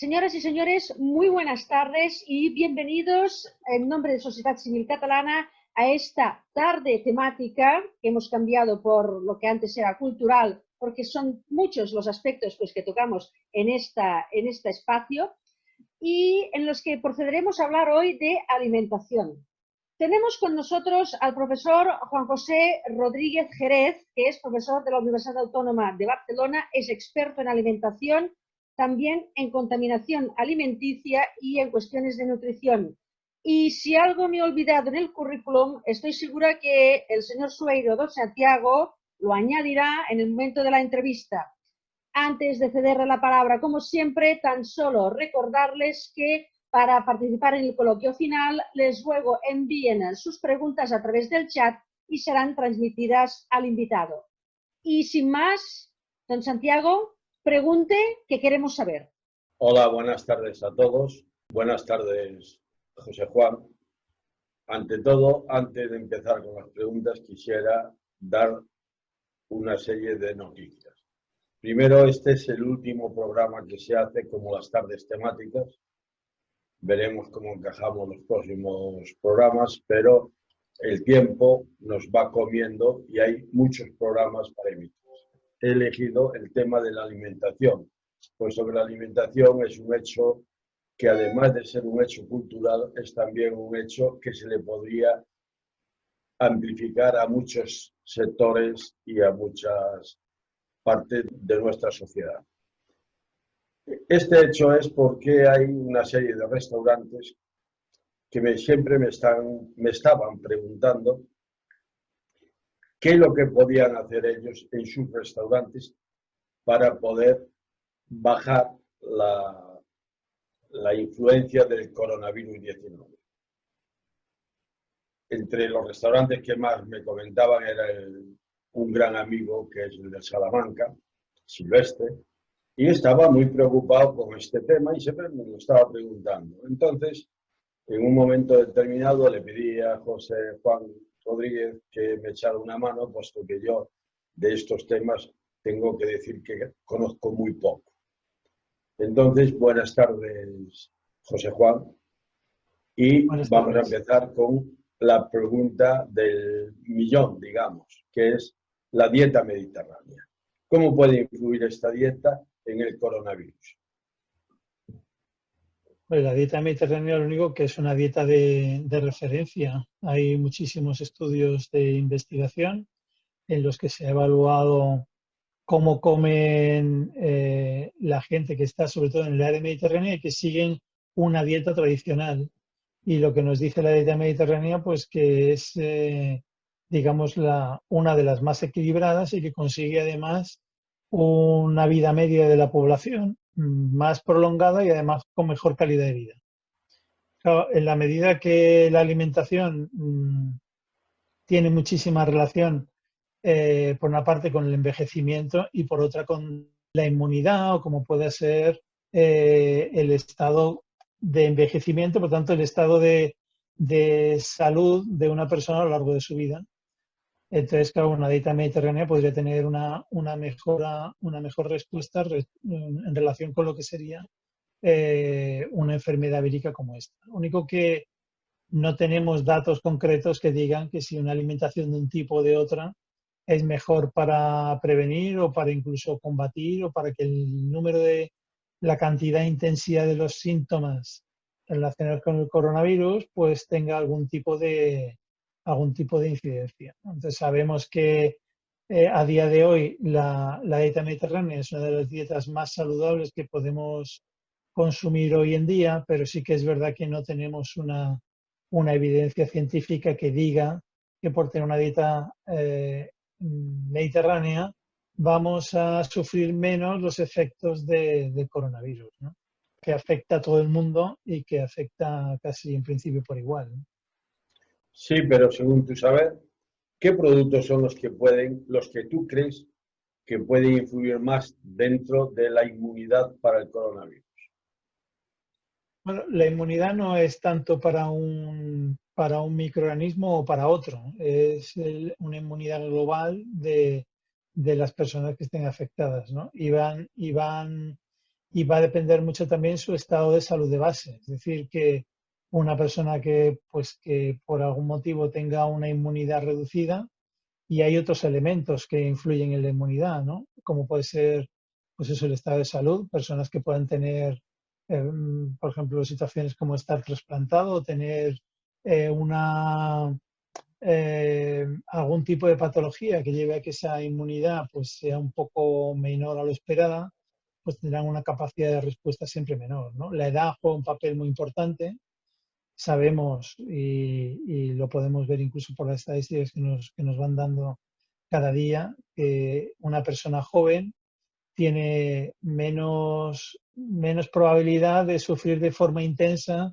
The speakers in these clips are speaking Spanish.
Señoras y señores, muy buenas tardes y bienvenidos en nombre de Sociedad Civil Catalana a esta tarde temática que hemos cambiado por lo que antes era cultural, porque son muchos los aspectos que tocamos en este espacio y en los que procederemos a hablar hoy de alimentación. Tenemos con nosotros al profesor Juan José Rodríguez Jerez, que es profesor de la Universidad Autónoma de Barcelona, es experto en alimentación, también en contaminación alimenticia y en cuestiones de nutrición. Y si algo me he olvidado en el currículum, estoy segura que el señor Sueiro dos Santiago lo añadirá en el momento de la entrevista. Antes de cederle la palabra, como siempre, tan solo recordarles que para participar en el coloquio final, les ruego envíen sus preguntas a través del chat y serán transmitidas al invitado. Y sin más, don Santiago, pregunte, que queremos saber. Hola, buenas tardes a todos. Buenas tardes, José Juan. Ante todo, antes de empezar con las preguntas, quisiera dar una serie de noticias. Primero, este es el último programa que se hace como las tardes temáticas. Veremos cómo encajamos los próximos programas, pero el tiempo nos va comiendo y hay muchos programas para emitir. He elegido el tema de la alimentación, pues sobre la alimentación es un hecho que además de ser un hecho cultural, es también un hecho que se le podría amplificar a muchos sectores y a muchas partes de nuestra sociedad. Este hecho es porque hay una serie de restaurantes que siempre me estaban preguntando qué es lo que podían hacer ellos en sus restaurantes para poder bajar la influencia del coronavirus 19. Entre los restaurantes que más me comentaban era un gran amigo que es el de Salamanca, Silvestre, y estaba muy preocupado con este tema y siempre me lo estaba preguntando. Entonces, en un momento determinado le pedí a José Juan Rodríguez que me echara una mano, puesto que yo de estos temas tengo que decir que conozco muy poco. Entonces, buenas tardes, José Juan. Y vamos a empezar con la pregunta del millón, digamos, que es la dieta mediterránea. ¿Cómo puede influir esta dieta en el coronavirus? Pues la dieta mediterránea lo único que es una dieta de referencia. Hay muchísimos estudios de investigación en los que se ha evaluado cómo comen la gente que está sobre todo en el área mediterránea y que siguen una dieta tradicional. Y lo que nos dice la dieta mediterránea, pues que es, digamos, una de las más equilibradas y que consigue además una vida media de la población más prolongada y además con mejor calidad de vida. Claro, en la medida que la alimentación tiene muchísima relación, por una parte con el envejecimiento y por otra con la inmunidad o como puede ser el estado de envejecimiento, por tanto el estado de salud de una persona a lo largo de su vida. Entonces, claro, una dieta mediterránea podría tener una mejor respuesta en relación con lo que sería una enfermedad vírica como esta. Lo único que no tenemos datos concretos que digan que si una alimentación de un tipo o de otra es mejor para prevenir o para incluso combatir o para que el número de la cantidad e intensidad de los síntomas relacionados con el coronavirus pues tenga algún tipo de incidencia. Entonces sabemos que a día de hoy la dieta mediterránea es una de las dietas más saludables que podemos consumir hoy en día, pero sí que es verdad que no tenemos una evidencia científica que diga que por tener una dieta mediterránea vamos a sufrir menos los efectos del coronavirus, ¿no? Que afecta a todo el mundo y que afecta casi en principio por igual, ¿no? Sí, pero según tú sabes, ¿qué productos son los que tú crees que pueden influir más dentro de la inmunidad para el coronavirus? Bueno, la inmunidad no es tanto para un microorganismo o para otro, es una inmunidad global de las personas que estén afectadas, ¿no? Y van y va a depender mucho también su estado de salud de base. Es decir, que una persona que, pues, que por algún motivo tenga una inmunidad reducida, y hay otros elementos que influyen en la inmunidad, ¿no? Como puede ser, pues eso, el estado de salud, personas que puedan tener, por ejemplo, situaciones como estar trasplantado o tener una algún tipo de patología que lleve a que esa inmunidad pues sea un poco menor a lo esperada, pues tendrán una capacidad de respuesta siempre menor, ¿no? La edad juega un papel muy importante. Sabemos, y lo podemos ver incluso por las estadísticas que nos van dando cada día, que una persona joven tiene menos probabilidad de sufrir de forma intensa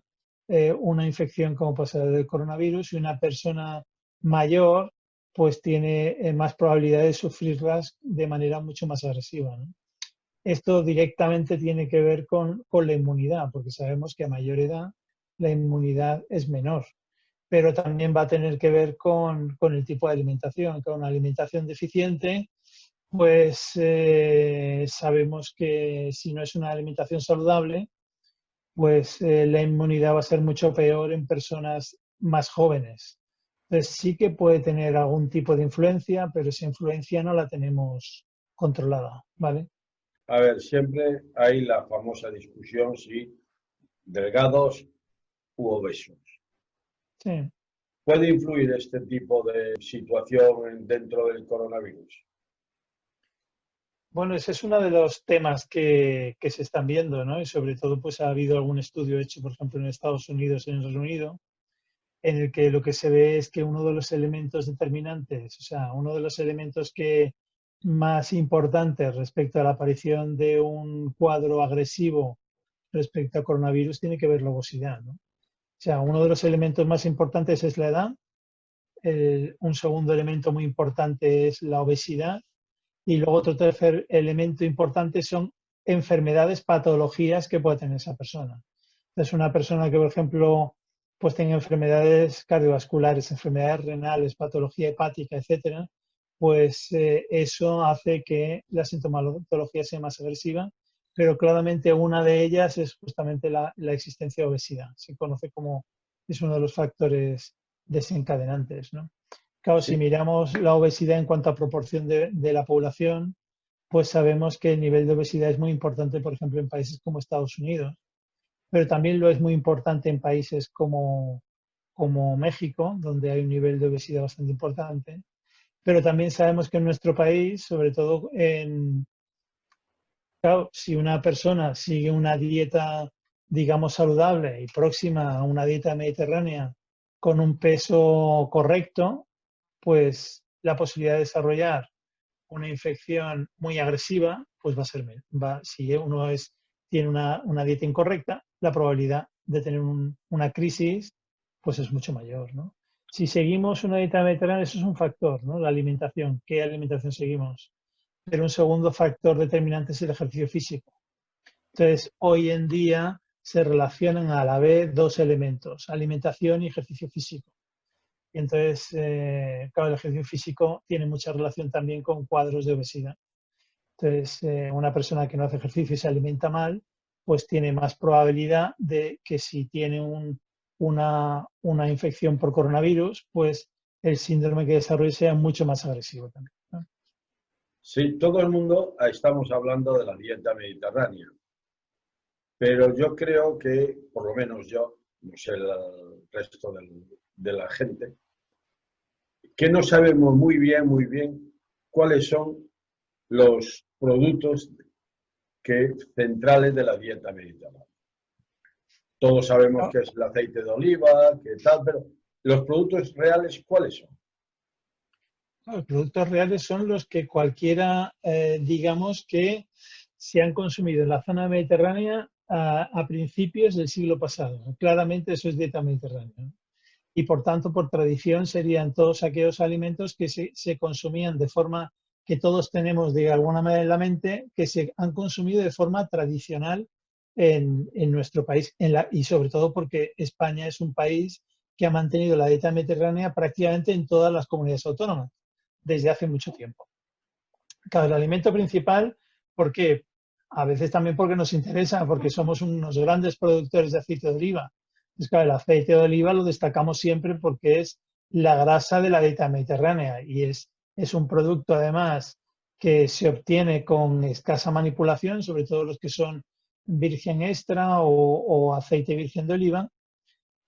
una infección como puede ser el coronavirus, y una persona mayor pues tiene más probabilidad de sufrirlas de manera mucho más agresiva, ¿no? Esto directamente tiene que ver con la inmunidad, porque sabemos que a mayor edad la inmunidad es menor, pero también va a tener que ver con el tipo de alimentación. Con una alimentación deficiente, pues sabemos que si no es una alimentación saludable, pues la inmunidad va a ser mucho peor en personas más jóvenes. Entonces sí que puede tener algún tipo de influencia, pero esa influencia no la tenemos controlada, ¿vale? A ver, siempre hay la famosa discusión si delgados u obesos. Sí. ¿Puede influir este tipo de situación dentro del coronavirus? Bueno, ese es uno de los temas que se están viendo, ¿no? Y sobre todo, pues ha habido algún estudio hecho, por ejemplo, en Estados Unidos y en el Reino Unido, en el que lo que se ve es que uno de los elementos determinantes, o sea, uno de los elementos que más importantes respecto a la aparición de un cuadro agresivo respecto a coronavirus tiene que ver la obesidad, ¿no? O sea, uno de los elementos más importantes es la edad, un segundo elemento muy importante es la obesidad, y luego otro tercer elemento importante son enfermedades, patologías que pueda tener esa persona. Entonces, una persona que, por ejemplo, pues tenga enfermedades cardiovasculares, enfermedades renales, patología hepática, etcétera, pues eso hace que la sintomatología sea más agresiva, pero claramente una de ellas es justamente la existencia de obesidad. Se conoce como es uno de los factores desencadenantes, ¿no? Claro, si Sí. miramos la obesidad en cuanto a proporción de la población, pues sabemos que el nivel de obesidad es muy importante, por ejemplo, en países como Estados Unidos, pero también lo es muy importante en países como México, donde hay un nivel de obesidad bastante importante. Pero también sabemos que en nuestro país, sobre todo claro, si una persona sigue una dieta, digamos, saludable y próxima a una dieta mediterránea con un peso correcto, pues la posibilidad de desarrollar una infección muy agresiva, pues va a ser menos. Si uno tiene una dieta incorrecta, la probabilidad de tener una crisis pues es mucho mayor, ¿no? Si seguimos una dieta mediterránea, eso es un factor, ¿no? La alimentación, ¿qué alimentación seguimos? Pero un segundo factor determinante es el ejercicio físico. Entonces, hoy en día se relacionan a la vez dos elementos, alimentación y ejercicio físico. Y entonces, claro, el ejercicio físico tiene mucha relación también con cuadros de obesidad. Entonces, una persona que no hace ejercicio y se alimenta mal, pues tiene más probabilidad de que si tiene una infección por coronavirus, pues el síndrome que desarrolle sea mucho más agresivo también, ¿no? Sí, todo el mundo estamos hablando de la dieta mediterránea, pero yo creo que, por lo menos yo, no sé el resto de la gente, que no sabemos muy bien cuáles son los productos centrales de la dieta mediterránea. Todos sabemos que es el aceite de oliva, que tal, pero los productos reales, ¿cuáles son? Los productos reales son los que cualquiera, digamos, que se han consumido en la zona mediterránea a principios del siglo pasado. Claramente eso es dieta mediterránea, ¿no? Y por tanto, por tradición, serían todos aquellos alimentos que se consumían de forma que todos tenemos de alguna manera en la mente, que se han consumido de forma tradicional en nuestro país, y sobre todo porque España es un país que ha mantenido la dieta mediterránea prácticamente en todas las comunidades autónomas desde hace mucho tiempo. Claro, el alimento principal, ¿por qué? a veces también porque nos interesa, porque somos unos grandes productores de aceite de oliva. Entonces, claro, el aceite de oliva lo destacamos siempre porque es la grasa de la dieta mediterránea y es un producto además que se obtiene con escasa manipulación, sobre todo los que son virgen extra o aceite virgen de oliva.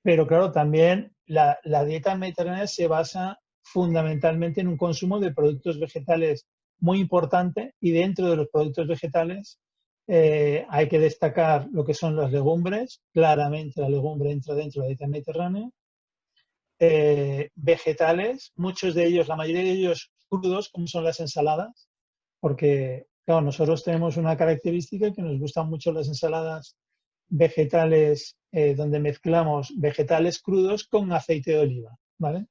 Pero claro, también la dieta mediterránea se basa fundamentalmente en un consumo de productos vegetales muy importante y dentro de los productos vegetales hay que destacar lo que son las legumbres. Claramente la legumbre entra dentro de la dieta mediterránea. Vegetales, muchos de ellos, la mayoría de ellos crudos, como son las ensaladas, porque claro, nosotros tenemos una característica que nos gustan mucho las ensaladas vegetales, donde mezclamos vegetales crudos con aceite de oliva, ¿vale?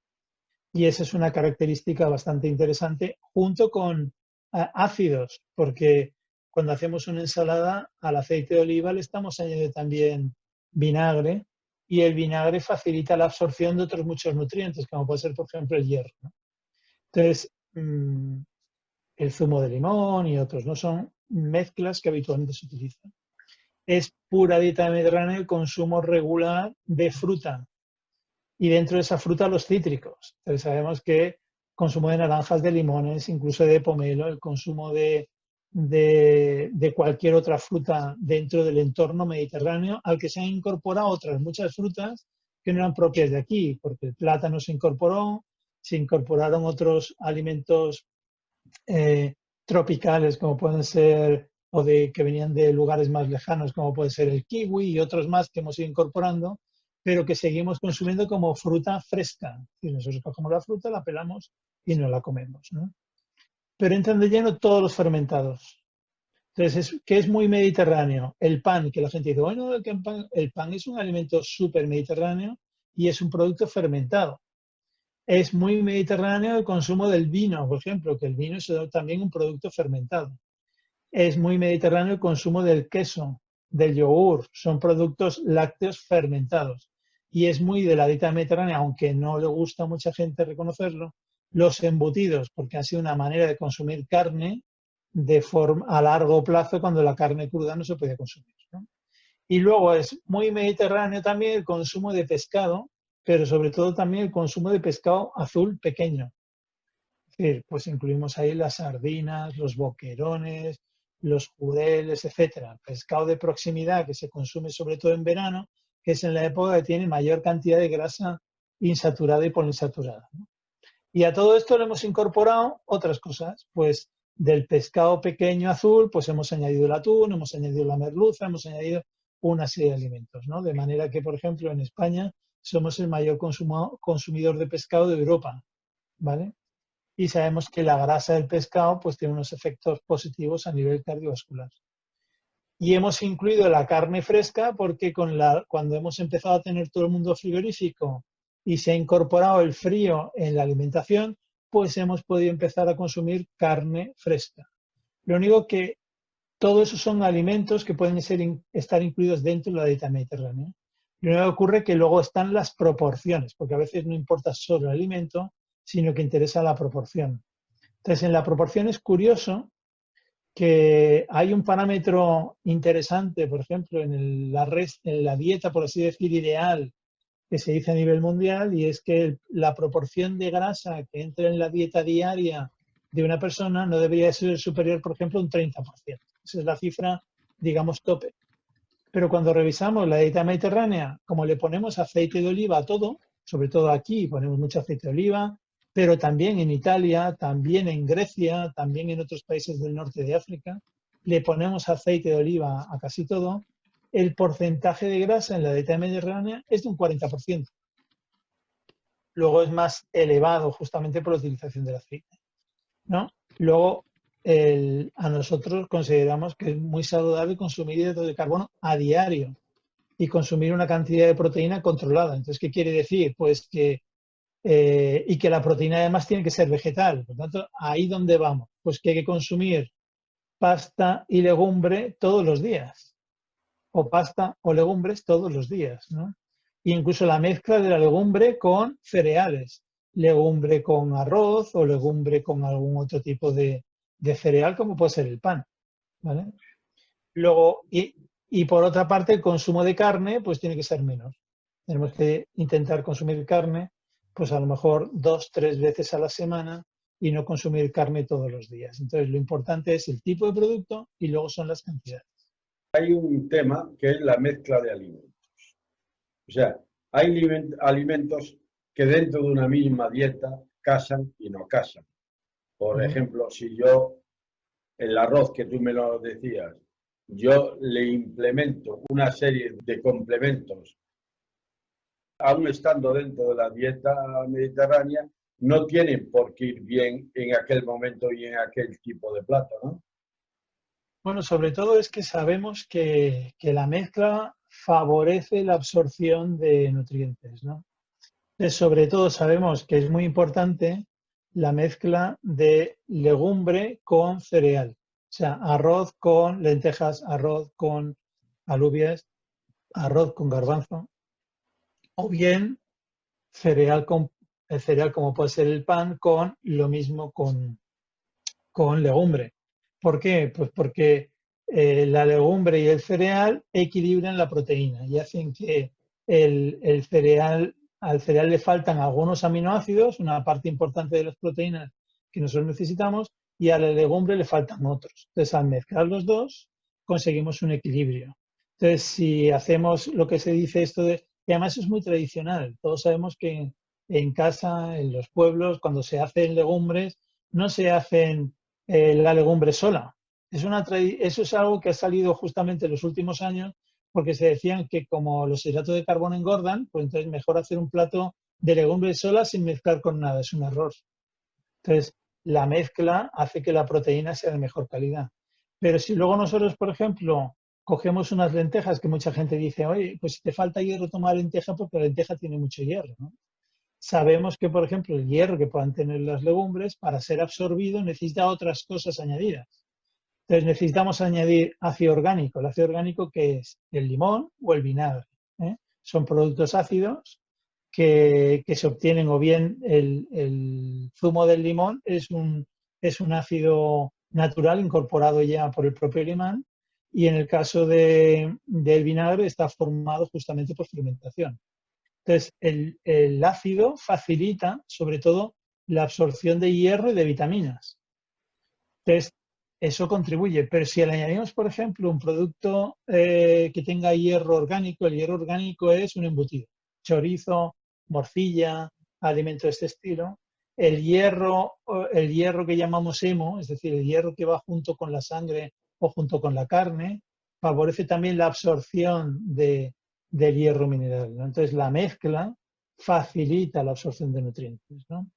Y esa es una característica bastante interesante, junto con ácidos, porque cuando hacemos una ensalada al aceite de oliva le estamos añadiendo también vinagre, y el vinagre facilita la absorción de otros muchos nutrientes, como puede ser, por ejemplo, el hierro, ¿no? Entonces, el zumo de limón y otros, ¿no? Son mezclas que habitualmente se utilizan. Es pura dieta mediterránea el consumo regular de fruta. Y dentro de esa fruta los cítricos. Entonces sabemos que consumo de naranjas, de limones, incluso de pomelo, el consumo de cualquier otra fruta dentro del entorno mediterráneo, al que se han incorporado otras muchas frutas que no eran propias de aquí, porque el plátano se incorporó, se incorporaron otros alimentos tropicales, como pueden ser, o que venían de lugares más lejanos, como puede ser el kiwi y otros más que hemos ido incorporando, pero que seguimos consumiendo como fruta fresca. Y nosotros cogemos la fruta, la pelamos y nos la comemos, ¿no? Pero entran de lleno todos los fermentados. Entonces, ¿qué es muy mediterráneo? El pan, que la gente dice, bueno, el pan es un alimento súper mediterráneo y es un producto fermentado. Es muy mediterráneo el consumo del vino, por ejemplo, que el vino es también un producto fermentado. Es muy mediterráneo el consumo del queso, del yogur, son productos lácteos fermentados. Y es muy de la dieta mediterránea, aunque no le gusta a mucha gente reconocerlo, los embutidos, porque ha sido una manera de consumir carne de forma a largo plazo cuando la carne cruda no se podía consumir, ¿no? Y luego es muy mediterráneo también el consumo de pescado, pero sobre todo también el consumo de pescado azul pequeño. Es decir, pues incluimos ahí las sardinas, los boquerones, los jureles, etcétera. Pescado de proximidad que se consume sobre todo en verano, que es en la época que tiene mayor cantidad de grasa insaturada y poliinsaturada, ¿no? Y a todo esto le hemos incorporado otras cosas, pues del pescado pequeño azul, pues hemos añadido el atún, hemos añadido la merluza, hemos añadido una serie de alimentos, ¿no? De manera que, por ejemplo, en España somos el mayor consumidor de pescado de Europa, ¿vale? Y sabemos que la grasa del pescado pues tiene unos efectos positivos a nivel cardiovascular. Y hemos incluido la carne fresca porque cuando hemos empezado a tener todo el mundo frigorífico y se ha incorporado el frío en la alimentación, pues hemos podido empezar a consumir carne fresca. Lo único que todo eso son alimentos que pueden estar incluidos dentro de la dieta mediterránea. Lo único que ocurre es que luego están las proporciones, porque a veces no importa solo el alimento, sino que interesa la proporción. Entonces, en la proporción es curioso que hay un parámetro interesante, por ejemplo, en la dieta, por así decir, ideal, que se dice a nivel mundial, y es que la proporción de grasa que entra en la dieta diaria de una persona no debería ser superior, por ejemplo, a un 30%. Esa es la cifra, digamos, tope. Pero cuando revisamos la dieta mediterránea, como le ponemos aceite de oliva a todo, sobre todo aquí ponemos mucho aceite de oliva, pero también en Italia, también en Grecia, también en otros países del norte de África, le ponemos aceite de oliva a casi todo, el porcentaje de grasa en la dieta mediterránea es de un 40%. Luego es más elevado justamente por la utilización del aceite, ¿no? Luego, a nosotros consideramos que es muy saludable consumir hidratos de carbono a diario y consumir una cantidad de proteína controlada. Entonces, ¿qué quiere decir? Pues que y que la proteína además tiene que ser vegetal. Por tanto, ¿ahí dónde vamos? Pues que hay que consumir pasta y legumbre todos los días, o pasta o legumbres todos los días, ¿no? E incluso la mezcla de la legumbre con cereales, legumbre con arroz o legumbre con algún otro tipo de cereal, como puede ser el pan, ¿vale? Luego, y por otra parte, el consumo de carne pues tiene que ser menos. Tenemos que intentar consumir carne pues a lo mejor 2, 3 veces a la semana y no consumir carne todos los días. Entonces, lo importante es el tipo de producto y luego son las cantidades. Hay un tema que es la mezcla de alimentos. O sea, hay alimentos que dentro de una misma dieta casan y no casan. Por ejemplo, si yo, el arroz que tú me lo decías, yo le implemento una serie de complementos, aún estando dentro de la dieta mediterránea, no tienen por qué ir bien en aquel momento y en aquel tipo de plato, ¿no? Bueno, sobre todo es que sabemos que la mezcla favorece la absorción de nutrientes, ¿no? Entonces, sobre todo sabemos que es muy importante la mezcla de legumbre con cereal. O sea, arroz con lentejas, arroz con alubias, arroz con garbanzo, o bien cereal con el cereal como puede ser el pan, con lo mismo con legumbre. ¿Por qué? Pues porque la legumbre y el cereal equilibran la proteína y hacen que el cereal, al cereal le faltan algunos aminoácidos, una parte importante de las proteínas que nosotros necesitamos, y a la legumbre le faltan otros. Entonces, al mezclar los dos, conseguimos un equilibrio. Entonces, si hacemos lo que se dice esto de, y además es muy tradicional, todos sabemos que en casa, en los pueblos, cuando se hacen legumbres, no se hacen la legumbre sola. Eso es algo que ha salido justamente en los últimos años porque se decían que como los hidratos de carbono engordan, pues entonces mejor hacer un plato de legumbre sola sin mezclar con nada. Es un error. Entonces, la mezcla hace que la proteína sea de mejor calidad. Pero si luego nosotros, por ejemplo, cogemos unas lentejas que mucha gente dice, oye, pues si te falta hierro, toma lenteja porque la lenteja tiene mucho hierro, ¿no? Sabemos que, por ejemplo, el hierro que puedan tener las legumbres, para ser absorbido, necesita otras cosas añadidas. Entonces, necesitamos añadir ácido orgánico. El ácido orgánico, que es el limón o el vinagre, ¿eh? Son productos ácidos que se obtienen, o bien el zumo del limón es un ácido natural incorporado ya por el propio limón, y en el caso del vinagre está formado justamente por fermentación. Entonces, el ácido facilita, sobre todo, la absorción de hierro y de vitaminas. Entonces, eso contribuye. Pero si le añadimos, por ejemplo, un producto que tenga hierro orgánico, el hierro orgánico es un embutido. Chorizo, morcilla, alimentos de este estilo. El hierro que llamamos hemo, es decir, el hierro que va junto con la sangre o junto con la carne, favorece también la absorción del hierro mineral, ¿no? Entonces, la mezcla facilita la absorción de nutrientes, ¿no?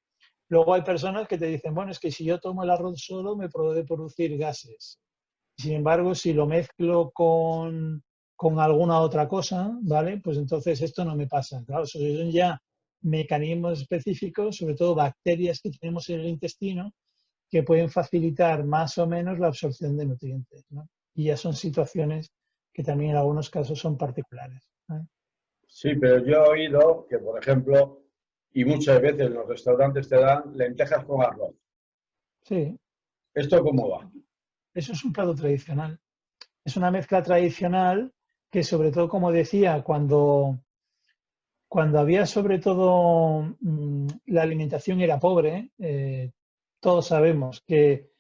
Luego hay personas que te dicen, bueno, es que si yo tomo el arroz solo me puede producir gases. Sin embargo, si lo mezclo con alguna otra cosa, ¿vale? Pues entonces esto no me pasa. Claro, son ya mecanismos específicos, sobre todo bacterias que tenemos en el intestino, que pueden facilitar más o menos la absorción de nutrientes, ¿no? Y ya son situaciones que también en algunos casos son particulares, ¿eh? Sí, pero yo he oído que, por ejemplo, y muchas veces en los restaurantes te dan lentejas con arroz. Sí. ¿Esto cómo va? Eso es un plato tradicional. Es una mezcla tradicional que, sobre todo, como decía, cuando había sobre todo la alimentación era pobre, todos sabemos que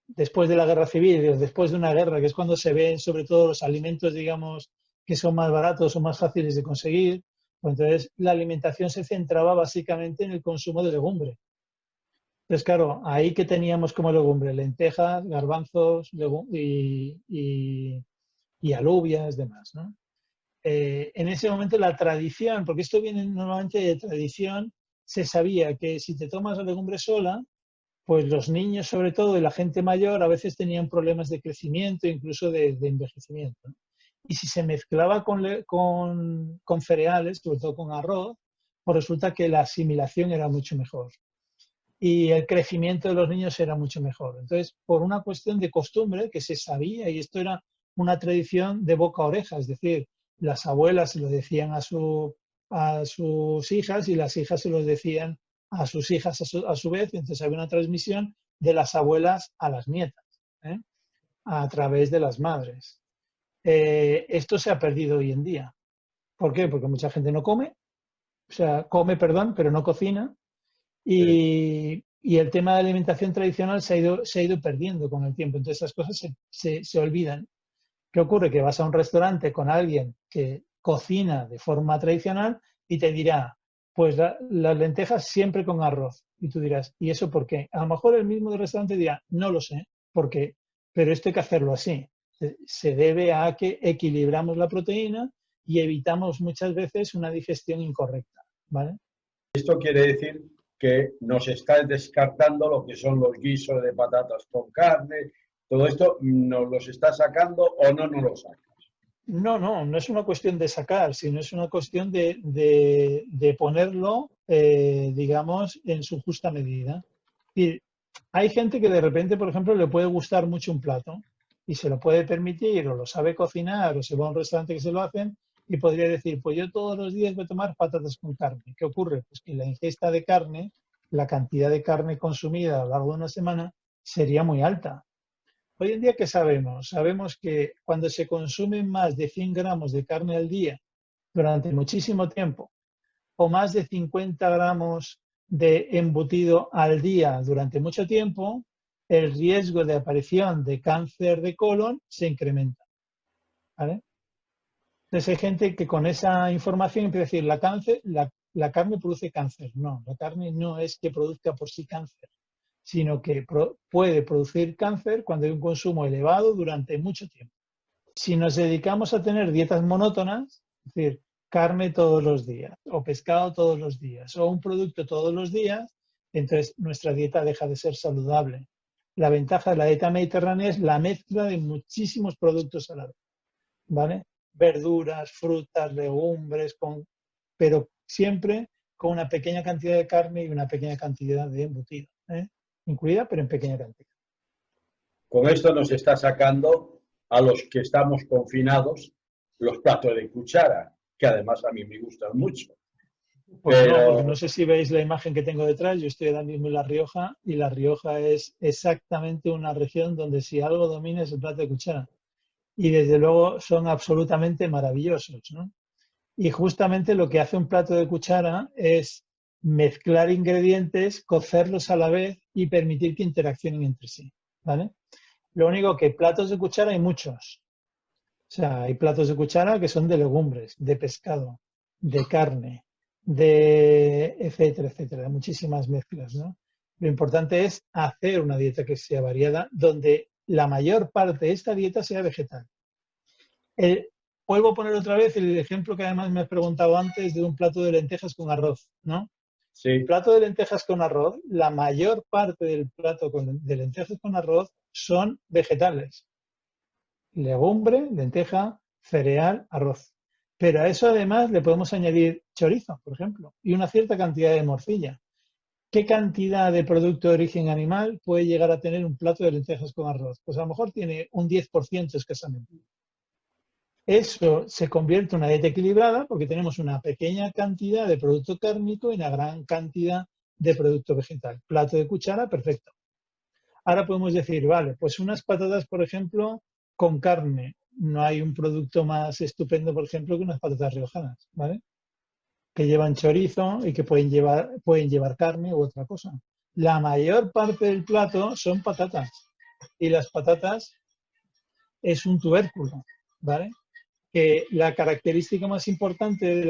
después de la guerra civil, después de una guerra, que es cuando se ven sobre todo los alimentos, digamos, que son más baratos o más fáciles de conseguir, pues entonces la alimentación se centraba básicamente en el consumo de legumbre. Entonces, claro, ahí que teníamos como legumbre, lentejas, garbanzos y alubias, demás, ¿no? En ese momento la tradición, porque esto viene normalmente de tradición, se sabía que si te tomas la legumbre sola, pues los niños sobre todo y la gente mayor a veces tenían problemas de crecimiento, incluso de envejecimiento, ¿no? Y si se mezclaba con cereales, sobre todo con arroz, pues resulta que la asimilación era mucho mejor y el crecimiento de los niños era mucho mejor. Entonces, por una cuestión de costumbre que se sabía, y esto era una tradición de boca a oreja, es decir, las abuelas se lo decían a sus hijas y las hijas se lo decían a sus hijas a su vez, entonces había una transmisión de las abuelas a las nietas, ¿eh? a través de las madres. Esto se ha perdido hoy en día. ¿Por qué? Porque mucha gente no come, o sea, come, perdón, pero no cocina. Y el tema de alimentación tradicional se ha ido perdiendo con el tiempo. Entonces, esas cosas se olvidan. ¿Qué ocurre? Que vas a un restaurante con alguien que cocina de forma tradicional y te dirá, pues las lentejas siempre con arroz. Y tú dirás, ¿y eso por qué? A lo mejor el mismo del restaurante dirá, no lo sé, ¿por qué? Pero esto hay que hacerlo así. Se debe a que equilibramos la proteína y evitamos muchas veces una digestión incorrecta, ¿vale? Esto quiere decir que nos está descartando lo que son los guisos de patatas con carne. Todo esto nos los está sacando o no nos lo saca. No es una cuestión de sacar, sino es una cuestión de ponerlo, digamos, en su justa medida. Y hay gente que de repente, por ejemplo, le puede gustar mucho un plato y se lo puede permitir o lo sabe cocinar o se va a un restaurante que se lo hacen y podría decir, pues yo todos los días voy a tomar patatas con carne. ¿Qué ocurre? Pues que la ingesta de carne, la cantidad de carne consumida a lo largo de una semana sería muy alta. Hoy en día, ¿qué sabemos? Sabemos que cuando se consumen más de 100 gramos de carne al día durante muchísimo tiempo o más de 50 gramos de embutido al día durante mucho tiempo, el riesgo de aparición de cáncer de colon se incrementa, ¿vale? Entonces hay gente que con esa información empieza a decir, la carne produce cáncer. No, la carne no es que produzca por sí cáncer, sino que puede producir cáncer cuando hay un consumo elevado durante mucho tiempo. Si nos dedicamos a tener dietas monótonas, es decir, carne todos los días, o pescado todos los días, o un producto todos los días, entonces nuestra dieta deja de ser saludable. La ventaja de la dieta mediterránea es la mezcla de muchísimos productos a la vez, ¿vale? Verduras, frutas, legumbres, pero siempre con una pequeña cantidad de carne y una pequeña cantidad de embutido, incluida, pero en pequeña cantidad. Con esto nos está sacando a los que estamos confinados los platos de cuchara, que además a mí me gustan mucho. Pues pero... no, porque no sé si veis la imagen que tengo detrás, yo estoy ahora mismo en La Rioja y La Rioja es exactamente una región donde si algo domina es el plato de cuchara. Y desde luego son absolutamente maravillosos, ¿no? Y justamente lo que hace un plato de cuchara es mezclar ingredientes, cocerlos a la vez y permitir que interaccionen entre sí, ¿vale? Lo único que platos de cuchara hay muchos. O sea, hay platos de cuchara que son de legumbres, de pescado, de carne, de etcétera, etcétera, muchísimas mezclas, ¿no? Lo importante es hacer una dieta que sea variada, donde la mayor parte de esta dieta sea vegetal. Vuelvo a poner otra vez el ejemplo que además me has preguntado antes de un plato de lentejas con arroz, ¿no? Sí. El plato de lentejas con arroz, la mayor parte del plato de lentejas con arroz son vegetales. Legumbre, lenteja, cereal, arroz. Pero a eso además le podemos añadir chorizo, por ejemplo, y una cierta cantidad de morcilla. ¿Qué cantidad de producto de origen animal puede llegar a tener un plato de lentejas con arroz? Pues a lo mejor tiene un 10% escasamente. Eso se convierte en una dieta equilibrada porque tenemos una pequeña cantidad de producto cárnico y una gran cantidad de producto vegetal. Plato de cuchara, perfecto. Ahora podemos decir, vale, pues unas patatas, por ejemplo, con carne. No hay un producto más estupendo, por ejemplo, que unas patatas riojanas, ¿vale? Que llevan chorizo y que pueden llevar carne u otra cosa. La mayor parte del plato son patatas. Y las patatas es un tubérculo, ¿vale? Que la característica más importante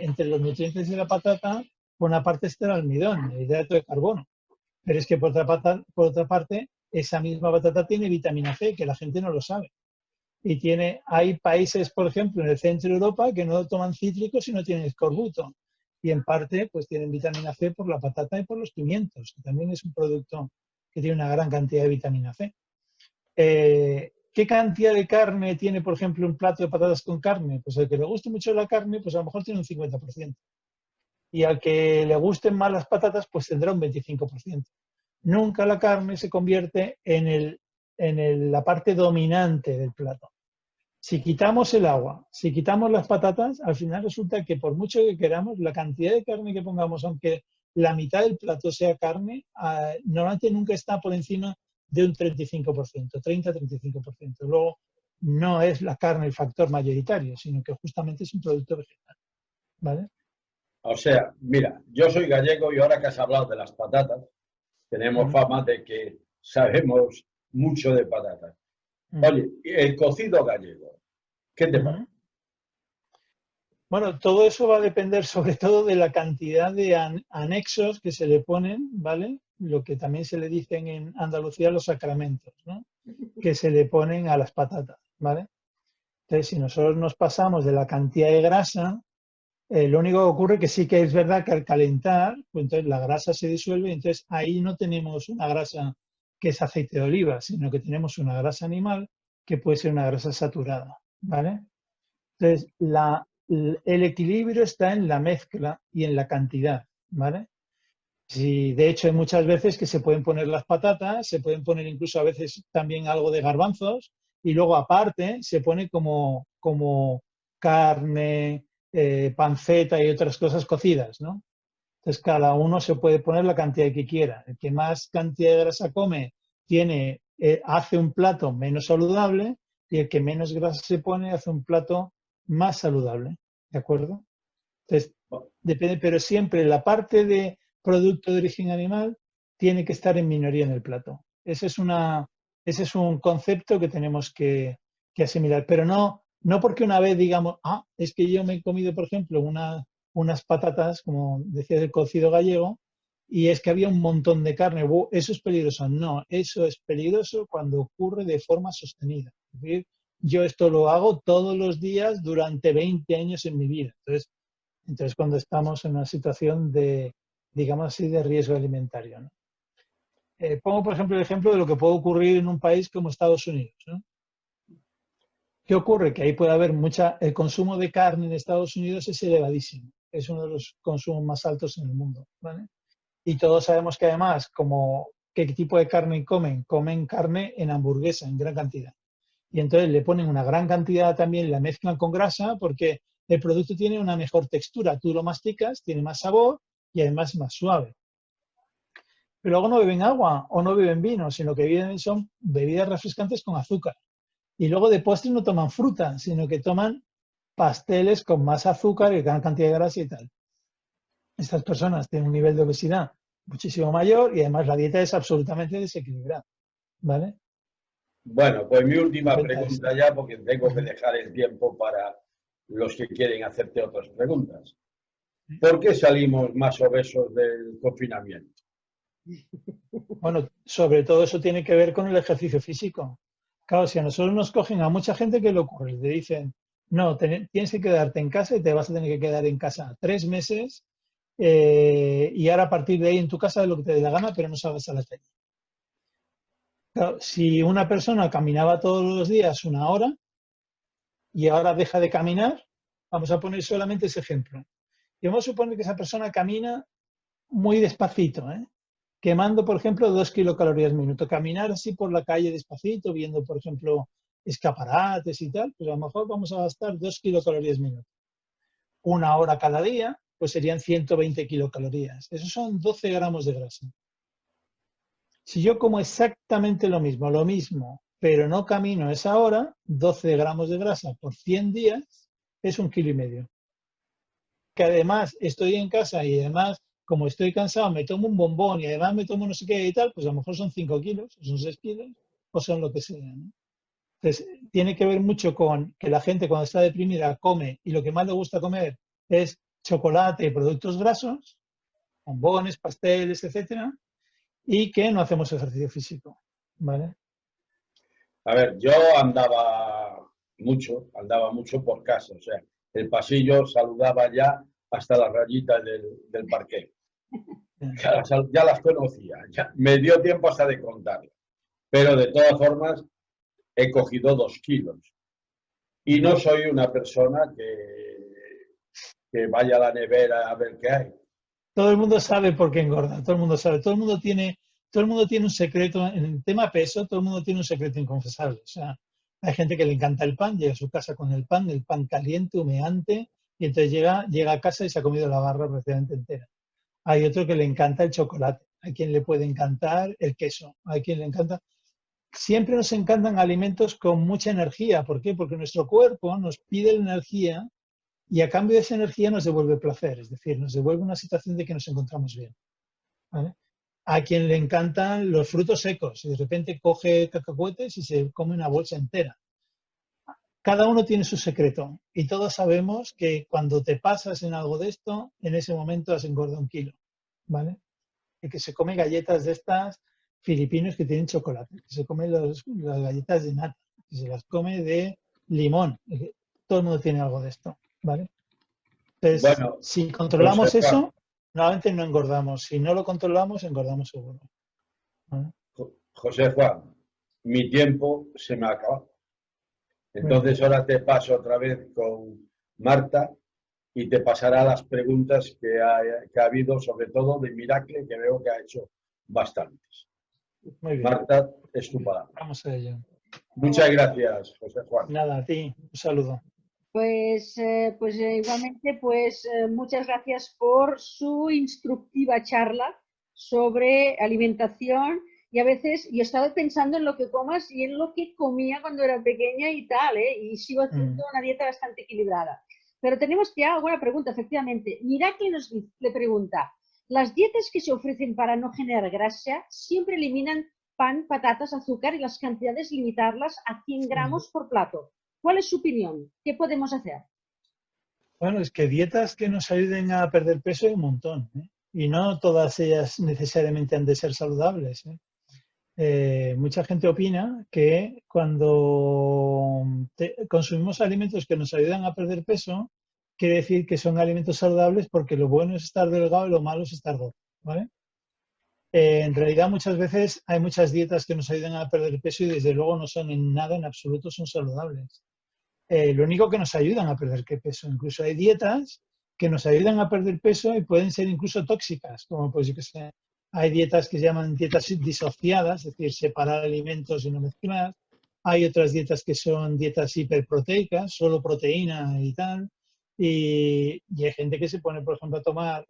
entre los nutrientes de la patata, por una parte está el almidón, el hidrato de carbono. Pero es que por otra parte, esa misma patata tiene vitamina C, que la gente no lo sabe. Y hay países, por ejemplo, en el centro de Europa que no toman cítricos y no tienen escorbuto. Y en parte, pues tienen vitamina C por la patata y por los pimientos, que también es un producto que tiene una gran cantidad de vitamina C. ¿Qué cantidad de carne tiene, por ejemplo, un plato de patatas con carne? Pues al que le guste mucho la carne, pues a lo mejor tiene un 50%. Y al que le gusten más las patatas, pues tendrá un 25%. Nunca la carne se convierte en la parte dominante del plato. Si quitamos el agua, si quitamos las patatas, al final resulta que por mucho que queramos, la cantidad de carne que pongamos, aunque la mitad del plato sea carne, normalmente nunca está por encima de un 35%, 30-35%. Luego, no es la carne el factor mayoritario, sino que justamente es un producto vegetal, ¿vale? O sea, mira, yo soy gallego y ahora que has hablado de las patatas, tenemos fama de que sabemos mucho de patatas. Oye, el cocido gallego, ¿qué te parece? Bueno, todo eso va a depender sobre todo de la cantidad de anexos que se le ponen, ¿vale? Lo que también se le dicen en Andalucía los sacramentos, ¿no? Que se le ponen a las patatas, ¿vale? Entonces, si nosotros nos pasamos de la cantidad de grasa, lo único que ocurre que sí que es verdad que al calentar, pues entonces la grasa se disuelve y entonces ahí no tenemos una grasa que es aceite de oliva, sino que tenemos una grasa animal que puede ser una grasa saturada, ¿vale? Entonces, el equilibrio está en la mezcla y en la cantidad, ¿vale? Sí, de hecho, hay muchas veces que se pueden poner las patatas, se pueden poner incluso a veces también algo de garbanzos y luego aparte se pone como carne, panceta y otras cosas cocidas, ¿no? Entonces, cada uno se puede poner la cantidad que quiera. El que más cantidad de grasa come hace un plato menos saludable y el que menos grasa se pone hace un plato más saludable, ¿de acuerdo? Entonces, depende, pero siempre la parte de producto de origen animal tiene que estar en minoría en el plato. Ese es un concepto que tenemos que asimilar, pero no porque una vez digamos, es que yo me he comido, por ejemplo, unas patatas, como decía, del cocido gallego, y es que había un montón de carne, eso es peligroso. No, eso es peligroso cuando ocurre de forma sostenida. Es decir, yo esto lo hago todos los días durante 20 años en mi vida. Entonces, cuando estamos en una situación de, digamos así, de riesgo alimentario, ¿no? Pongo, por ejemplo, el ejemplo de lo que puede ocurrir en un país como Estados Unidos, ¿no? ¿Qué ocurre? Que ahí puede haber el consumo de carne en Estados Unidos es elevadísimo. Es uno de los consumos más altos en el mundo, ¿vale? Y todos sabemos que además, ¿qué tipo de carne comen? Comen carne en hamburguesa, en gran cantidad. Y entonces le ponen una gran cantidad también, la mezclan con grasa porque el producto tiene una mejor textura. Tú lo masticas, tiene más sabor y además más suave. Pero luego no beben agua o no beben vino, sino que son bebidas refrescantes con azúcar. Y luego de postre no toman fruta, sino que toman pasteles con más azúcar y gran cantidad de grasa y tal. Estas personas tienen un nivel de obesidad muchísimo mayor y además la dieta es absolutamente desequilibrada, ¿vale? Bueno, pues mi última pregunta ya, porque tengo que dejar el tiempo para los que quieren hacerte otras preguntas. ¿Por qué salimos más obesos del confinamiento? Bueno, sobre todo eso tiene que ver con el ejercicio físico. Claro, si a nosotros nos cogen a mucha gente, ¿qué le ocurre? Le dicen, no, tienes que quedarte en casa y te vas a tener que quedar en casa 3 meses y ahora a partir de ahí en tu casa de lo que te dé la gana, pero no salgas a la calle. Claro, si una persona caminaba todos los días 1 hora y ahora deja de caminar, vamos a poner solamente ese ejemplo. Y vamos a suponer que esa persona camina muy despacito, quemando, por ejemplo, 2 kilocalorías minuto. Caminar así por la calle despacito, viendo, por ejemplo, escaparates y tal, pues a lo mejor vamos a gastar 2 kilocalorías minuto. 1 hora cada día, pues serían 120 kilocalorías. Esos son 12 gramos de grasa. Si yo como exactamente lo mismo, pero no camino a esa hora, 12 gramos de grasa por 100 días es 1,5 kilos. Que además estoy en casa y además, como estoy cansado, me tomo un bombón y además me tomo no sé qué y tal, pues a lo mejor son 5 kilos, o son 6 kilos, o son lo que sea, ¿no? Entonces, tiene que ver mucho con que la gente cuando está deprimida come y lo que más le gusta comer es chocolate y productos grasos, bombones, pasteles, etcétera, y que no hacemos ejercicio físico, ¿vale? A ver, yo andaba mucho por casa, o sea, el pasillo saludaba ya hasta las rayitas del parquet. Ya las conocía, ya me dio tiempo hasta de contarlas. Pero de todas formas, he cogido 2 kilos. Y no soy una persona que vaya a la nevera a ver qué hay. Todo el mundo sabe por qué engorda, todo el mundo sabe, todo el mundo tiene un secreto, en el tema peso, todo el mundo tiene un secreto inconfesable. O sea, hay gente que le encanta el pan, llega a su casa con el pan caliente, humeante, y entonces llega a casa y se ha comido la barra prácticamente entera. Hay otro que le encanta el chocolate, hay quien le puede encantar el queso, hay quien le encanta. siempre nos encantan alimentos con mucha energía. ¿Por qué? Porque nuestro cuerpo nos pide la energía y a cambio de esa energía nos devuelve placer, es decir, nos devuelve una situación de que nos encontramos bien, ¿vale? A quien le encantan los frutos secos y de repente coge cacahuetes y se come una bolsa entera. Cada uno tiene su secreto y todos sabemos que cuando te pasas en algo de esto, en ese momento has engordado 1 kilo, ¿vale? El que se come galletas de estas filipinos que tienen chocolate, que se come las galletas de nata, que se las come de limón. Todo el mundo tiene algo de esto, ¿vale? Entonces, Bueno, si José controlamos Juan, eso, normalmente no engordamos. Si no lo controlamos, engordamos seguro, ¿vale? José Juan, mi tiempo se me ha acabado. Muy bien. Entonces ahora te paso otra vez con Marta y te pasará las preguntas que ha habido, sobre todo de Miracle, que veo que ha hecho bastantes. Muy bien. Marta, es tu palabra. Vamos a ello. Muchas gracias, José Juan. Nada, a ti. Un saludo. Pues, igualmente, muchas gracias por su instructiva charla sobre alimentación. Y a veces yo he estado pensando en lo que comas y en lo que comía cuando era pequeña y tal, ¿eh? Y sigo haciendo una dieta bastante equilibrada. Pero tenemos ya alguna pregunta, efectivamente. Miracle le pregunta, ¿las dietas que se ofrecen para no generar grasa siempre eliminan pan, patatas, azúcar y las cantidades limitarlas a 100 gramos por plato? ¿Cuál es su opinión? ¿Qué podemos hacer? Bueno, es que dietas que nos ayuden a perder peso hay un montón, ¿eh? Y no todas ellas necesariamente han de ser saludables, ¿eh? Mucha gente opina que cuando consumimos alimentos que nos ayudan a perder peso, quiere decir que son alimentos saludables porque lo bueno es estar delgado y lo malo es estar gordo, ¿vale? En realidad muchas veces hay muchas dietas que nos ayudan a perder peso y desde luego no son en nada, en absoluto, son saludables. Lo único que nos ayudan a perder peso. Incluso hay dietas que nos ayudan a perder peso y pueden ser incluso tóxicas, como pues yo que sé, hay dietas que se llaman dietas disociadas, es decir, separar alimentos y no mezclar. Hay otras dietas que son dietas hiperproteicas, solo proteína y tal. Y hay gente que se pone, por ejemplo, a tomar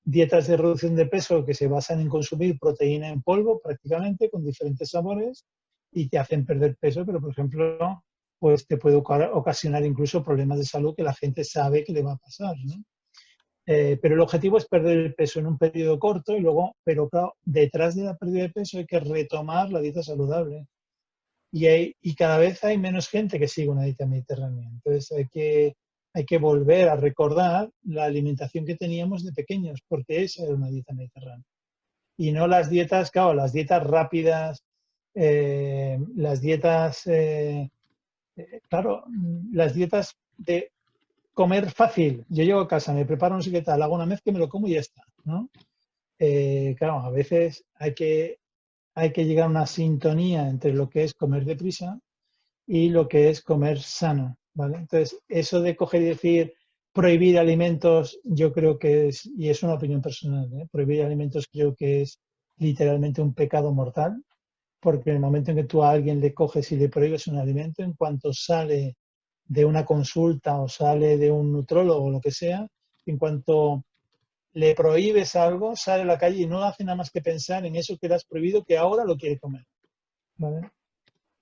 dietas de reducción de peso que se basan en consumir proteína en polvo prácticamente con diferentes sabores y te hacen perder peso, pero por ejemplo pues te puede ocasionar incluso problemas de salud que la gente sabe que le va a pasar, ¿no? Pero el objetivo es perder el peso en un periodo corto y luego, pero claro, detrás de la pérdida de peso hay que retomar la dieta saludable. Y cada vez hay menos gente que sigue una dieta mediterránea. Entonces hay que volver a recordar la alimentación que teníamos de pequeños, porque esa era una dieta mediterránea. Y no las dietas, claro, las dietas rápidas, las dietas... claro, las dietas de comer fácil. Yo llego a casa, me preparo no sé qué tal, hago una mezcla, me lo como y ya está, ¿no? Claro, a veces hay que llegar a una sintonía entre lo que es comer deprisa y lo que es comer sano, ¿vale? Entonces, eso de coger y decir prohibir alimentos, yo creo que es, y es una opinión personal, ¿eh? Prohibir alimentos creo que es literalmente un pecado mortal, porque en el momento en que tú a alguien le coges y le prohíbes un alimento, en cuanto sale de una consulta o sale de un nutrólogo o lo que sea, en cuanto le prohíbes algo, sale a la calle y no hace nada más que pensar en eso que le has prohibido, que ahora lo quiere comer, ¿vale?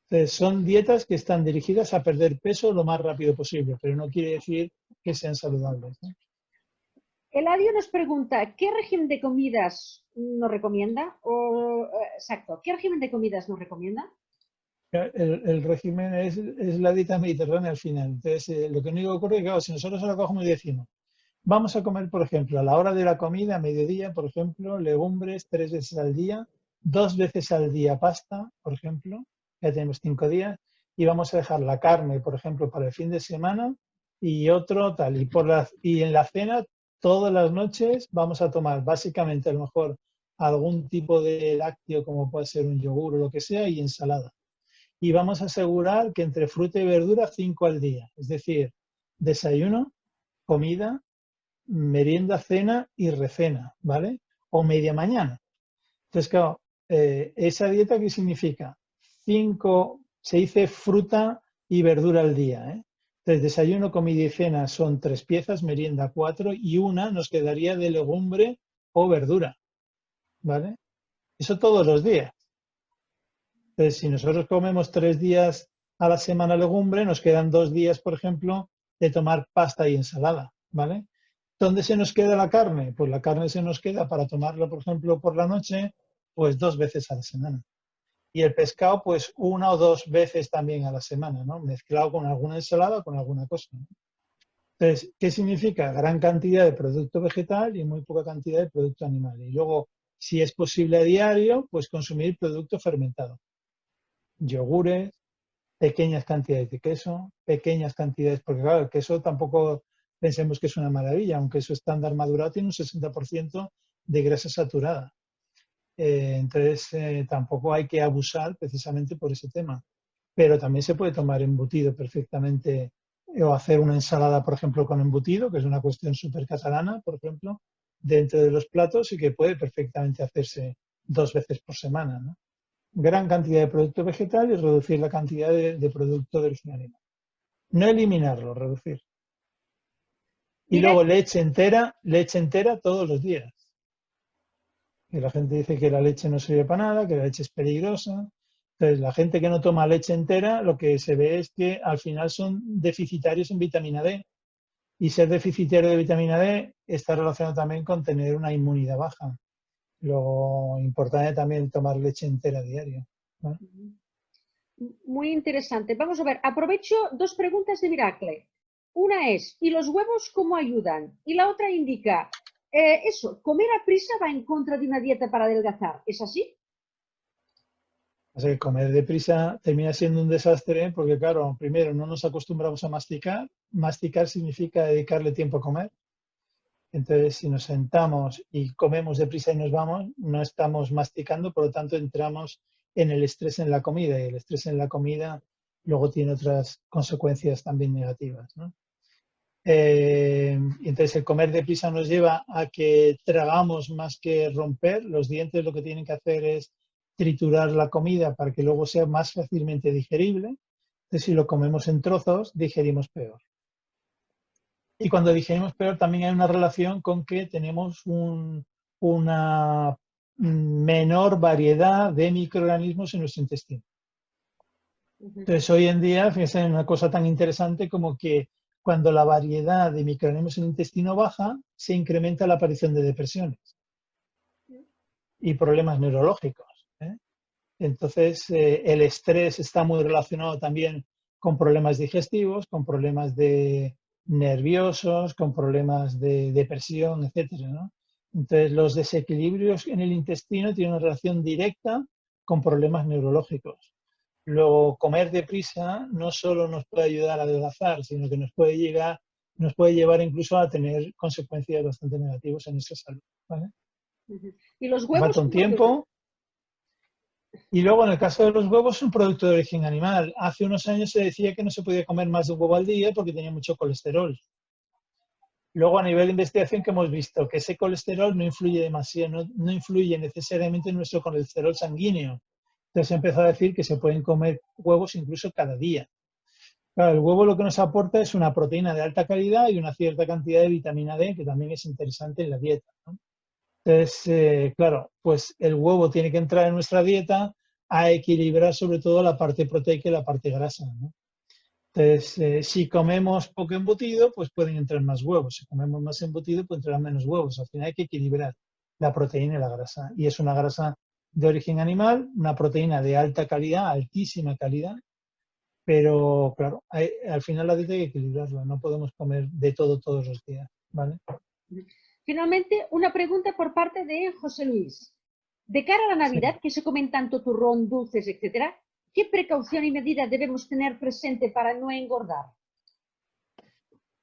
Entonces, son dietas que están dirigidas a perder peso lo más rápido posible, pero no quiere decir que sean saludables, ¿no? Eladio nos pregunta, ¿qué régimen de comidas nos recomienda? Exacto, ¿qué régimen de comidas nos recomienda? El régimen es la dieta mediterránea al final. Entonces, lo que único que ocurre es que, claro, si nosotros ahora cogemos y decimos, vamos a comer, por ejemplo, a la hora de la comida, a mediodía, por ejemplo, legumbres 3 veces al día, 2 veces al día pasta, por ejemplo, ya tenemos 5 días, y vamos a dejar la carne, por ejemplo, para el fin de semana y otro tal. Y en la cena, todas las noches, vamos a tomar básicamente a lo mejor algún tipo de lácteo, como puede ser un yogur o lo que sea, y ensalada. Y vamos a asegurar que entre fruta y verdura 5 al día, es decir, desayuno, comida, merienda, cena y recena, ¿vale? O media mañana. Entonces, claro, ¿esa dieta qué significa? 5, se dice fruta y verdura al día, ¿eh? Entonces, desayuno, comida y cena son 3 piezas, merienda 4 y una nos quedaría de legumbre o verdura, ¿vale? Eso todos los días. Entonces, si nosotros comemos 3 días a la semana legumbre, nos quedan 2 días, por ejemplo, de tomar pasta y ensalada, ¿vale? ¿Dónde se nos queda la carne? Pues la carne se nos queda para tomarla, por ejemplo, por la noche, pues 2 veces a la semana. Y el pescado, pues 1 o 2 veces también a la semana, ¿no? Mezclado con alguna ensalada o con alguna cosa, ¿no? Entonces, ¿qué significa? Gran cantidad de producto vegetal y muy poca cantidad de producto animal. Y luego, si es posible a diario, pues consumir producto fermentado. Yogures, pequeñas cantidades de queso, pequeñas cantidades, porque claro, el queso tampoco pensemos que es una maravilla, aunque queso estándar madurado tiene un 60% de grasa saturada. Entonces, tampoco hay que abusar precisamente por ese tema. Pero también se puede tomar embutido perfectamente o hacer una ensalada, por ejemplo, con embutido, que es una cuestión súper catalana, por ejemplo, dentro de los platos y que puede perfectamente hacerse 2 veces por semana, ¿no? Gran cantidad de producto vegetal y reducir la cantidad de producto de origen animal. No eliminarlo, reducir. Y Mira, luego leche entera todos los días. Y la gente dice que la leche no sirve para nada, que la leche es peligrosa. Entonces, la gente que no toma leche entera, lo que se ve es que al final son deficitarios en vitamina D. Y ser deficitario de vitamina D está relacionado también con tener una inmunidad baja. Lo importante también tomar leche entera a diario, ¿no? muy interesante. Vamos a ver, aprovecho dos preguntas de Miracle. Una es, ¿y los huevos cómo ayudan? Y la otra indica, eso, comer a prisa va en contra de una dieta para adelgazar. ¿Es así? O sea, comer deprisa termina siendo un desastre porque, claro, primero no nos acostumbramos a masticar. Masticar significa dedicarle tiempo a comer. Entonces, si nos sentamos y comemos deprisa y nos vamos, no estamos masticando, por lo tanto, entramos en el estrés en la comida y el estrés en la comida luego tiene otras consecuencias también negativas, ¿no? Y entonces, el comer deprisa nos lleva a que tragamos más que romper. Los dientes lo que tienen que hacer es triturar la comida para que luego sea más fácilmente digerible. Entonces, si lo comemos en trozos, digerimos peor. Y cuando digerimos peor, también hay una relación con que tenemos una menor variedad de microorganismos en nuestro intestino. Entonces, hoy en día, fíjense en una cosa tan interesante como que cuando la variedad de microorganismos en el intestino baja, se incrementa la aparición de depresiones y problemas neurológicos, ¿eh? Entonces, el estrés está muy relacionado también con problemas digestivos, con problemas nerviosos, con problemas de depresión, etcétera, ¿no? Entonces, los desequilibrios en el intestino tienen una relación directa con problemas neurológicos. Luego, comer deprisa no solo nos puede ayudar a adelgazar, sino que nos puede llevar incluso a tener consecuencias bastante negativas en nuestra salud, ¿vale? ¿Y los Me huevos falta un cómo ayudan? tiempo. Y luego, en el caso de los huevos, es un producto de origen animal. Hace unos años se decía que no se podía comer más de un huevo al día porque tenía mucho colesterol. Luego, a nivel de investigación, que hemos visto que ese colesterol no influye demasiado, no influye necesariamente en nuestro colesterol sanguíneo. Entonces se empezó a decir que se pueden comer huevos incluso cada día. Claro, el huevo lo que nos aporta es una proteína de alta calidad y una cierta cantidad de vitamina D, que también es interesante en la dieta, ¿no? Entonces, claro, pues el huevo tiene que entrar en nuestra dieta a equilibrar sobre todo la parte proteica y la parte grasa, ¿no? Entonces, si comemos poco embutido, pues pueden entrar más huevos. Si comemos más embutido, pues entrarán menos huevos. Al final hay que equilibrar la proteína y la grasa. Y es una grasa de origen animal, una proteína de alta calidad, altísima calidad, pero claro, al final la dieta hay que equilibrarla. No podemos comer de todo todos los días, ¿vale? Finalmente, una pregunta por parte de José Luis. De cara a la Sí. Navidad, que se comen tanto turrón, dulces, etcétera, ¿qué precaución y medida debemos tener presente para no engordar?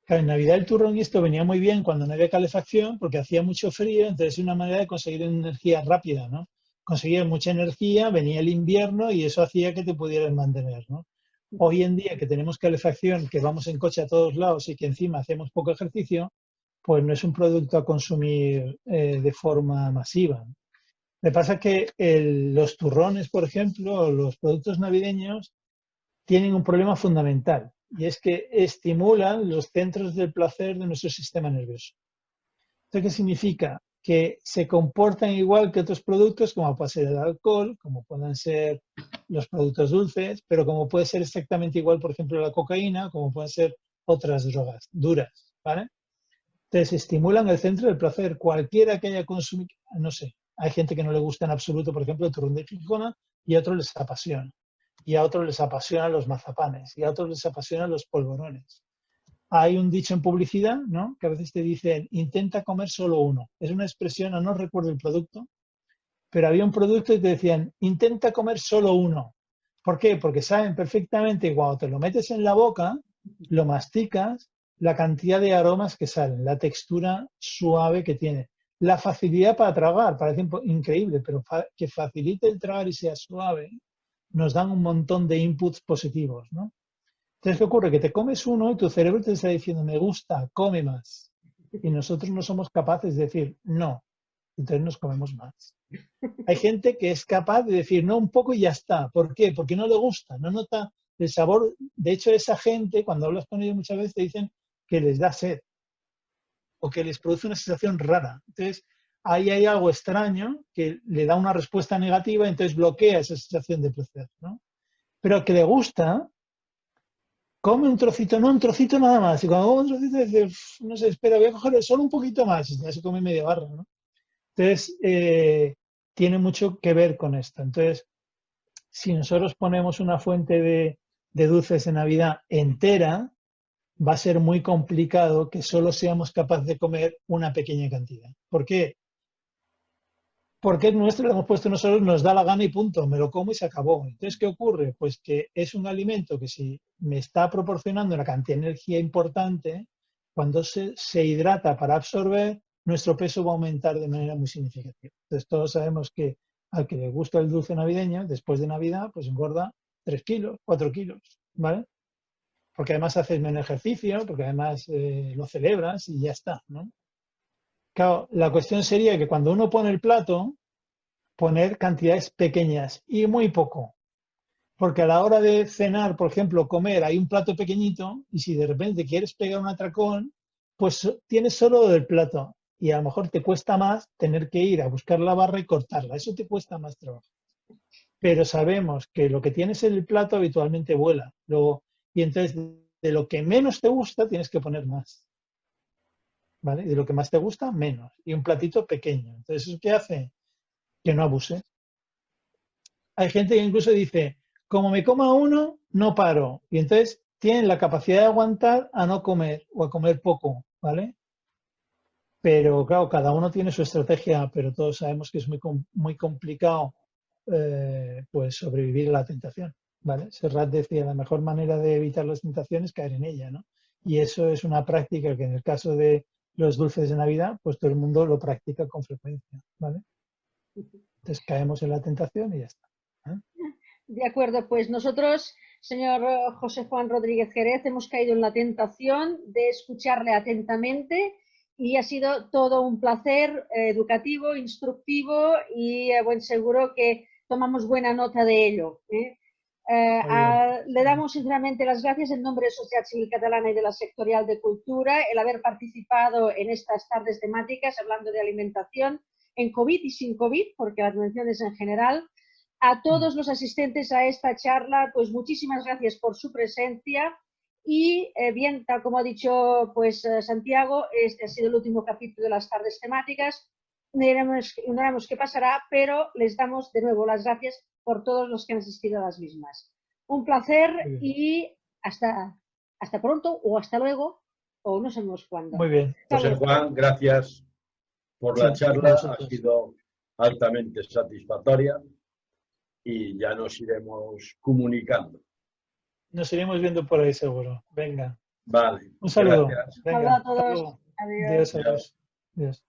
Claro, en Navidad el turrón y esto venía muy bien cuando no había calefacción porque hacía mucho frío, entonces es una manera de conseguir energía rápida, ¿no? Conseguir mucha energía, venía el invierno y eso hacía que te pudieras mantener, ¿no? Hoy en día que tenemos calefacción, que vamos en coche a todos lados y que encima hacemos poco ejercicio, pues no es un producto a consumir de forma masiva. Me pasa que los turrones, por ejemplo, o los productos navideños, tienen un problema fundamental y es que estimulan los centros del placer de nuestro sistema nervioso. ¿Esto qué significa? que se comportan igual que otros productos, como puede ser el alcohol, como pueden ser los productos dulces, pero como puede ser exactamente igual, por ejemplo, la cocaína, como pueden ser otras drogas duras, ¿vale? Entonces, estimulan el centro del placer. Cualquiera que haya consumido, no sé, hay gente que no le gusta en absoluto, por ejemplo, el turrón de Gijona, y a otros les apasiona. Y a otros les apasionan los mazapanes, y a otros les apasionan los polvorones. Hay un dicho en publicidad, ¿no?, que a veces te dicen, intenta comer solo uno. Es una expresión, no recuerdo el producto, pero había un producto y te decían, intenta comer solo uno. ¿Por qué? Porque saben perfectamente que cuando te lo metes en la boca, lo masticas, la cantidad de aromas que salen, la textura suave que tiene, la facilidad para tragar, parece increíble, pero que facilite el tragar y sea suave, nos dan un montón de inputs positivos, ¿no? Entonces, ¿qué ocurre? Que te comes uno y tu cerebro te está diciendo, me gusta, come más. Y nosotros no somos capaces de decir, no. Entonces nos comemos más. Hay gente que es capaz de decir, no, un poco y ya está. ¿Por qué? Porque no le gusta, no nota el sabor. De hecho, esa gente, cuando hablas con ellos muchas veces, te dicen que les da sed o que les produce una sensación rara. Entonces, ahí hay algo extraño que le da una respuesta negativa y entonces bloquea esa sensación de placer, ¿no? Pero que le gusta, come un trocito, no un trocito nada más. Y cuando come un trocito dice, no sé, espera, voy a coger solo un poquito más. Y ya se come media barra, ¿no? Entonces, tiene mucho que ver con esto. Entonces, si nosotros ponemos una fuente de dulces de Navidad entera, va a ser muy complicado que solo seamos capaces de comer una pequeña cantidad. ¿Por qué? Porque es nuestro, lo hemos puesto nosotros, nos da la gana y punto, me lo como y se acabó. Entonces, ¿qué ocurre? Pues que es un alimento que si me está proporcionando una cantidad de energía importante, cuando se hidrata para absorber, nuestro peso va a aumentar de manera muy significativa. Entonces, todos sabemos que al que le gusta el dulce navideño, después de Navidad, pues engorda 3 kilos, 4 kilos, ¿vale? Porque además haces menos ejercicio, porque además lo celebras y ya está, ¿no? Claro, la cuestión sería que cuando uno pone el plato, poner cantidades pequeñas y muy poco. Porque a la hora de cenar, por ejemplo, comer, hay un plato pequeñito y si de repente quieres pegar un atracón, pues tienes solo del plato y a lo mejor te cuesta más tener que ir a buscar la barra y cortarla. Eso te cuesta más trabajo. Pero sabemos que lo que tienes en el plato habitualmente vuela. Y entonces, de lo que menos te gusta, tienes que poner más. ¿Vale? Y de lo que más te gusta, menos. Y un platito pequeño. Entonces, ¿eso qué hace? Que no abuse. Hay gente que incluso dice, como me coma uno, no paro. Y entonces tienen la capacidad de aguantar a no comer o a comer poco, ¿vale? Pero claro, cada uno tiene su estrategia, pero todos sabemos que es muy complicado pues sobrevivir a la tentación, ¿vale? Serrat decía, la mejor manera de evitar las tentaciones es caer en ella, ¿no? Y eso es una práctica que en el caso de los dulces de Navidad, pues todo el mundo lo practica con frecuencia, ¿vale? Entonces caemos en la tentación y ya está. ¿Eh? De acuerdo, pues nosotros, señor José Juan Rodríguez Jerez, hemos caído en la tentación de escucharle atentamente y ha sido todo un placer educativo, instructivo y buen seguro que tomamos buena nota de ello. Le damos sinceramente las gracias en nombre de Sociedad Civil Catalana y de la Sectorial de Cultura el haber participado en estas tardes temáticas hablando de alimentación en COVID y sin COVID, porque la atención es en general. A todos los asistentes a esta charla, pues muchísimas gracias por su presencia y bien, tal como ha dicho pues Santiago, este ha sido el último capítulo de las tardes temáticas. No veremos qué pasará, pero les damos de nuevo las gracias por todos los que han asistido a las mismas. Un placer y hasta pronto o hasta luego o no sabemos cuándo. Muy bien. José Juan, gracias por la charla, ha sido altamente satisfactoria y ya nos iremos comunicando. Nos iremos viendo por ahí seguro. Venga. Vale. Un saludo. Gracias. Venga. Hasta luego a todos. Adiós. Adiós. Adiós.